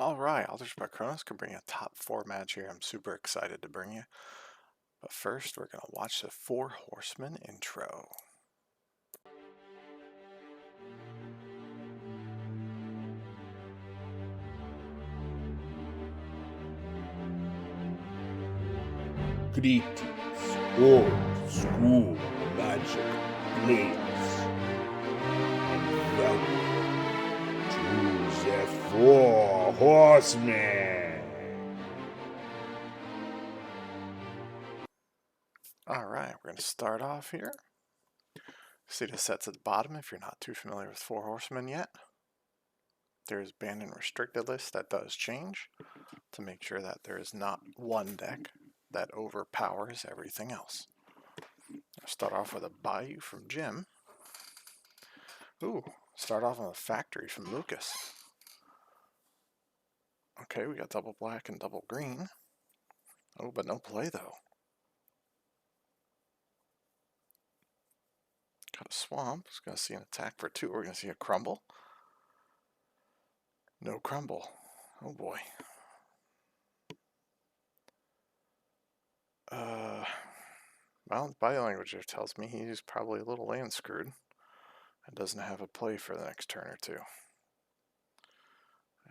All right, Altered by Kronos can bring a top 4 match here. I'm super excited to bring you. But first, we're going to watch the Four Horsemen intro. Greetings, old school magic blades, and welcome to the Four Horsemen. All right, we're going to start off here. See the sets at the bottom if you're not too familiar with Four Horsemen yet. There's banned and restricted list that does change to make sure that there is not one deck that overpowers everything else. I'll start off with a Bayou from Jim. Ooh, start off on a Factory from Lucas. Okay, we got double black and double green. Oh, but no play though. Got a swamp. It's going to see an attack for 2. We're going to see a crumble. No crumble. Oh boy. Well, the body language tells me he's probably a little land screwed and doesn't have a play for the next turn or two.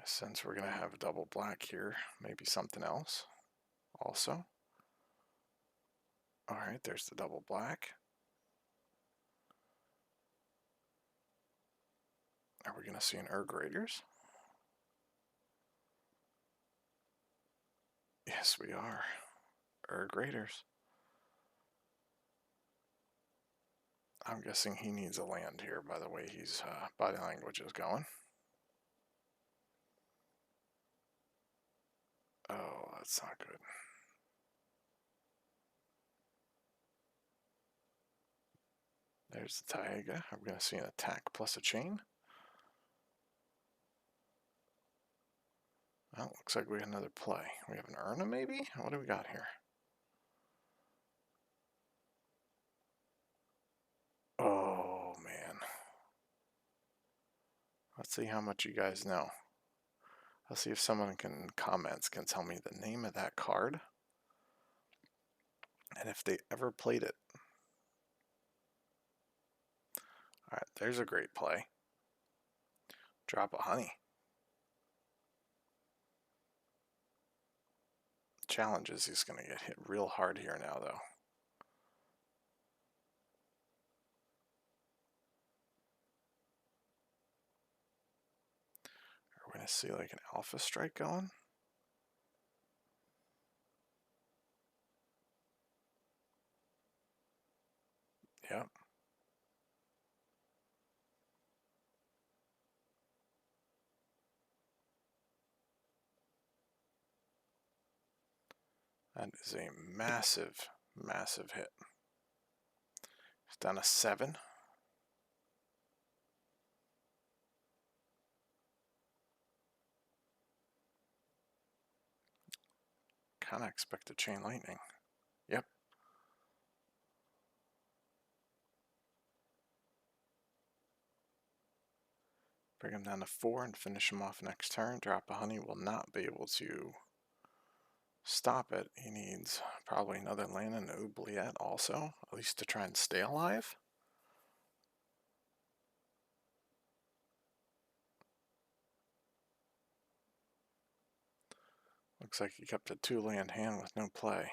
Since we're going to have a double black here, maybe something else also. Alright, there's the double black. Are we going to see an Urg Raiders? Yes, we are. Urg Raiders. I'm guessing he needs a land here by the way his body language is going. Oh, that's not good. There's the Taiga. I'm going to see an attack plus a chain. Well, looks like we have another play. We have an Urna maybe? What do we got here? Oh, man. Let's see how much you guys know. Let's see if someone in comments can tell me the name of that card and if they ever played it. Alright, there's a great play. Drop a honey. Challenge is he's going to get hit real hard here now, though. We're going to see like an alpha strike going. Yep. That is a massive, massive hit. It's down to 7. Kind of expect a chain lightning. Yep. Bring him down to 4 and finish him off next turn. Drop a honey will not be able to stop it. He needs probably another land and an oubliette also, at least to try and stay alive. Looks like he kept a 2-land hand with no play.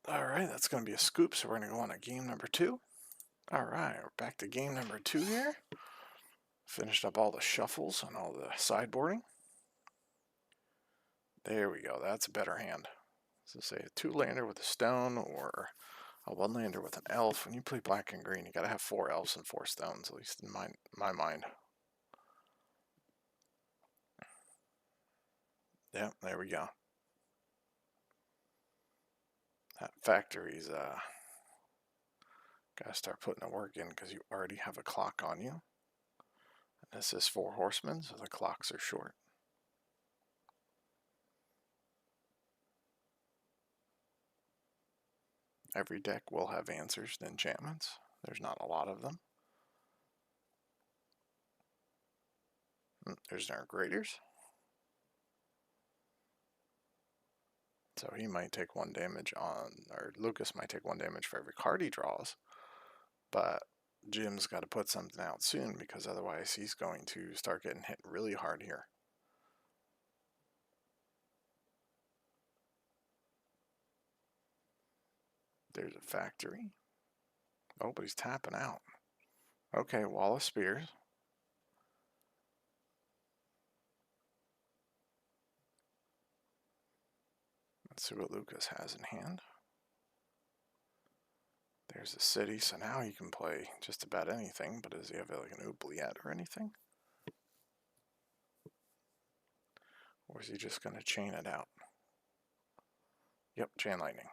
Alright, that's going to be a scoop, so we're going to go on to game number 2. Alright, we're back to game number 2 here. Finished up all the shuffles and all the sideboarding. There we go, that's a better hand. So say a 2-lander with a stone or a 1-lander with an elf. When you play black and green, you got to have 4 elves and 4 stones, at least in my mind. Yep, there we go. That factory's Gotta start putting the work in because you already have a clock on you. And this is 4 horsemen, so the clocks are short. Every deck will have answers to enchantments. There's not a lot of them. There's our graders. So he might take 1 damage on, or Lucas might take 1 damage for every card he draws. But Jim's got to put something out soon because otherwise he's going to start getting hit really hard here. There's a factory. Oh, but he's tapping out. Okay, Wall of Spears. Let's see what Lucas has in hand. There's a city, so now he can play just about anything, but does he have like an oubliette or anything? Or is he just going to chain it out? Yep, chain lightning.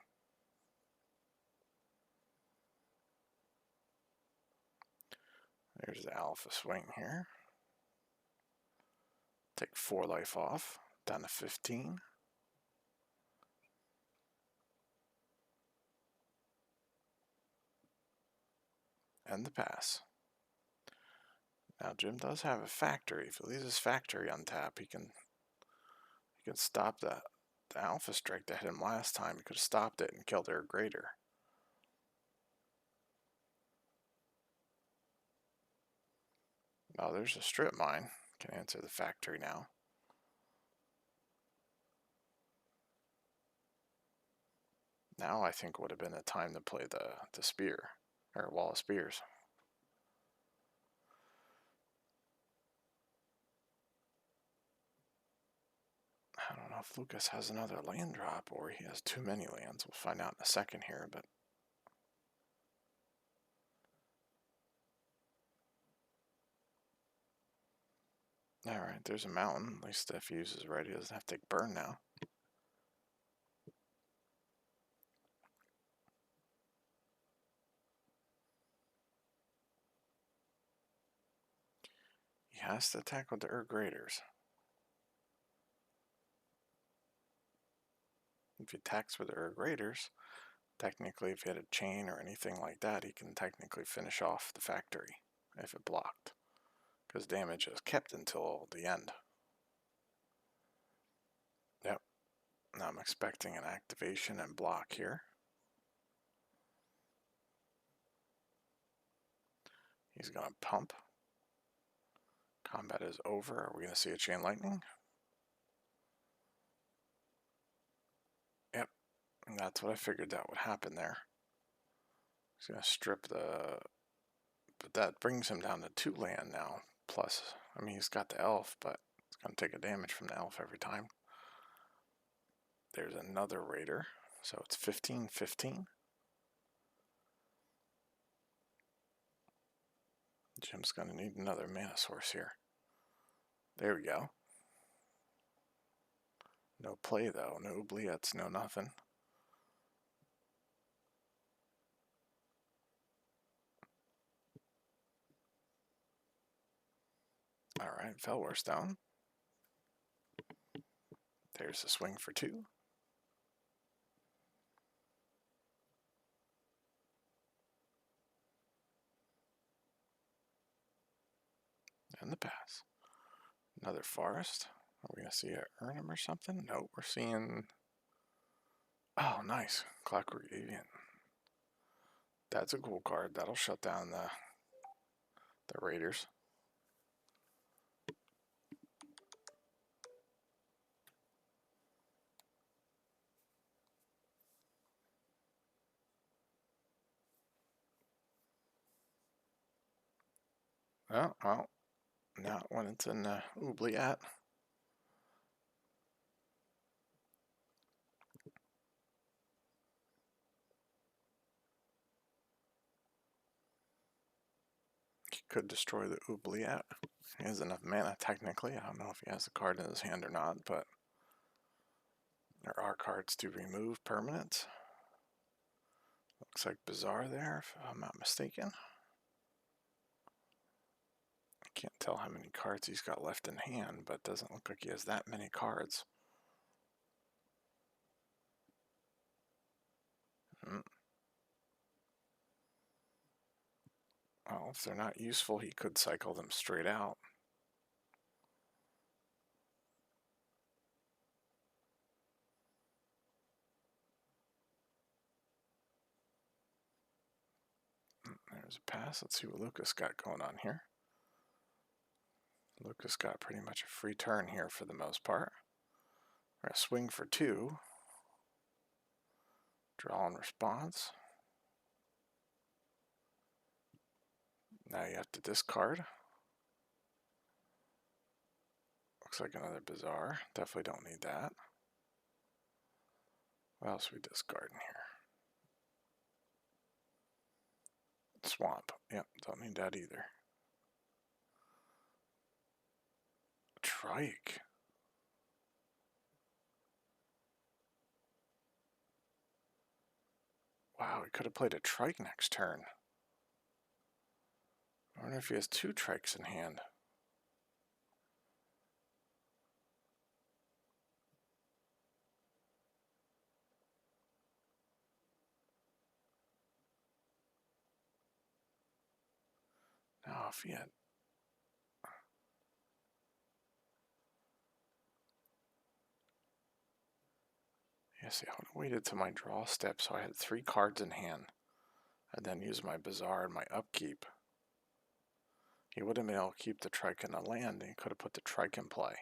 There's the alpha swing here. Take 4 life off, down to 15. And the pass. Now Jim does have a factory. If he leaves his factory on tap, he can stop the alpha strike that hit him last time. He could have stopped it and killed their greater. Oh, there's a strip mine. Can answer the factory now. Now I think would have been the time to play the spear, or wall of spears. I don't know if Lucas has another land drop or he has too many lands. We'll find out in a second here, but alright, there's a mountain. At least if he uses red, he doesn't have to take burn now. He has to attack with the graders. If he attacks with the graders, technically if he had a chain or anything like that, he can technically finish off the factory if it blocked. Because damage is kept until the end. Yep. Now I'm expecting an activation and block here. He's going to pump. Combat is over. Are we going to see a chain lightning? Yep. And that's what I figured that would happen there. He's going to strip the... But that brings him down to 2 land now. Plus, I mean, he's got the elf, but it's going to take a damage from the elf every time. There's another raider. So it's 15-15. Jim's going to need another mana source here. There we go. No play though, no oubliettes, no nothing. Alright, Felwar's down. There's a swing for 2. And the pass. Another forest. Are we going to see a Urnum or something? No, we're seeing... Oh, nice. Clockwork Avian. That's a cool card. That'll shut down the raiders. Oh, well, not when it's in oubliette. He could destroy the oubliette. He has enough mana, technically. I don't know if he has the card in his hand or not, but there are cards to remove permanents. Looks like Bizarre there, if I'm not mistaken. I can't tell how many cards he's got left in hand, but it doesn't look like he has that many cards. Well, if they're not useful, he could cycle them straight out. There's a pass. Let's see what Lucas got going on here. Lucas got pretty much a free turn here for the most part. We're going to swing for 2. Draw and response. Now you have to discard. Looks like another Bizarre. Definitely don't need that. What else are we discarding here? Swamp. Yep, don't need that either. Trike. Wow, he could have played a Trike next turn. I wonder if he has 2 Trikes in hand. Now, if he had... Yes, I waited to my draw step, so I had 3 cards in hand. And then used my Bizarre and my upkeep. He would have been able to keep the Trike in the land, and he could have put the Trike in play.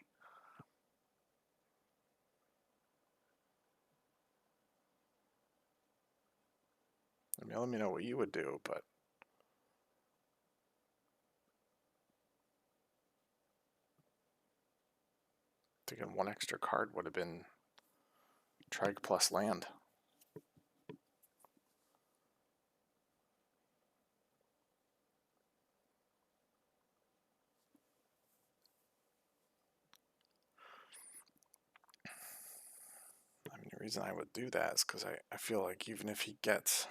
I mean, let me know what you would do, but thinking 1 extra card would have been Trike plus land. I mean, the reason I would do that is because I feel like even if he gets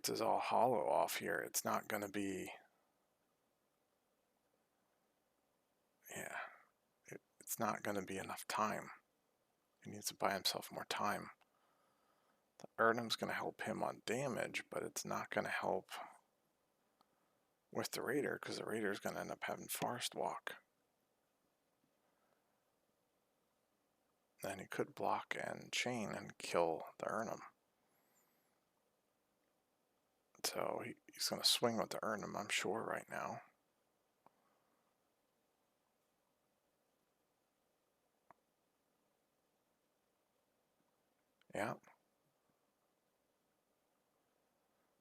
his all hollow off here, it's not going to be... Yeah, it's not going to be enough time. He needs to buy himself more time. The Erdem's going to help him on damage, but it's not going to help with the Raider, because the Raider is going to end up having Forest Walk. Then he could block and chain and kill the Erdem. So he's going to swing with the Erdem, I'm sure, right now. Yeah.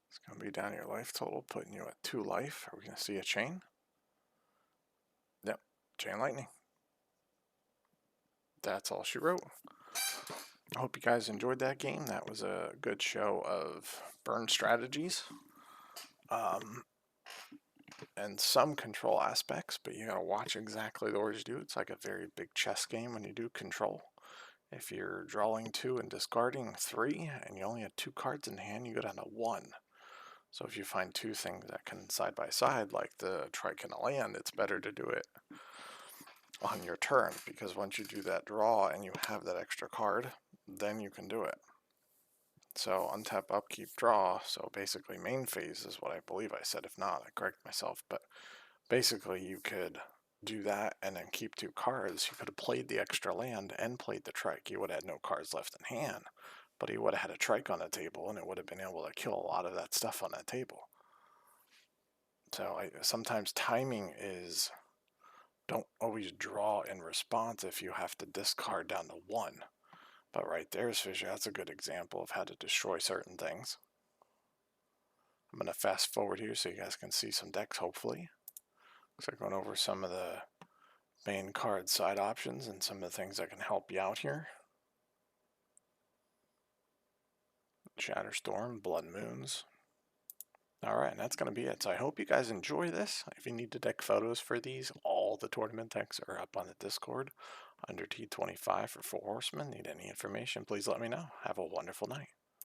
It's going to be down your life total, putting you at 2 life. Are we going to see a chain? Yep, chain lightning. That's all she wrote. I hope you guys enjoyed that game. That was a good show of burn strategies. And some control aspects, but you gotta watch exactly the words you do. It's like a very big chess game when you do control. If you're drawing 2 and discarding 3, and you only have 2 cards in hand, you go down to 1. So if you find 2 things that can side by side, like the Trike and a land, it's better to do it on your turn, because once you do that draw and you have that extra card, then you can do it. So untap, upkeep, draw. So basically main phase is what I believe I said. If not, I correct myself. But basically you could do that and then keep 2 cards. You could have played the extra land and played the Trike. You would have had no cards left in hand, but he would have had a Trike on the table, and it would have been able to kill a lot of that stuff on that table. So sometimes timing is, don't always draw in response if you have to discard down to 1. But right there's Fisher. That's a good example of how to destroy certain things. I'm going to fast forward here so you guys can see some decks, hopefully. Looks like going over some of the main card side options and some of the things that can help you out here. Shatterstorm, Blood Moons. Alright, and that's going to be it. So I hope you guys enjoy this. If you need the deck photos for these, all the tournament decks are up on the Discord under T25 for 4 Horsemen. Need any information, please let me know. Have a wonderful night.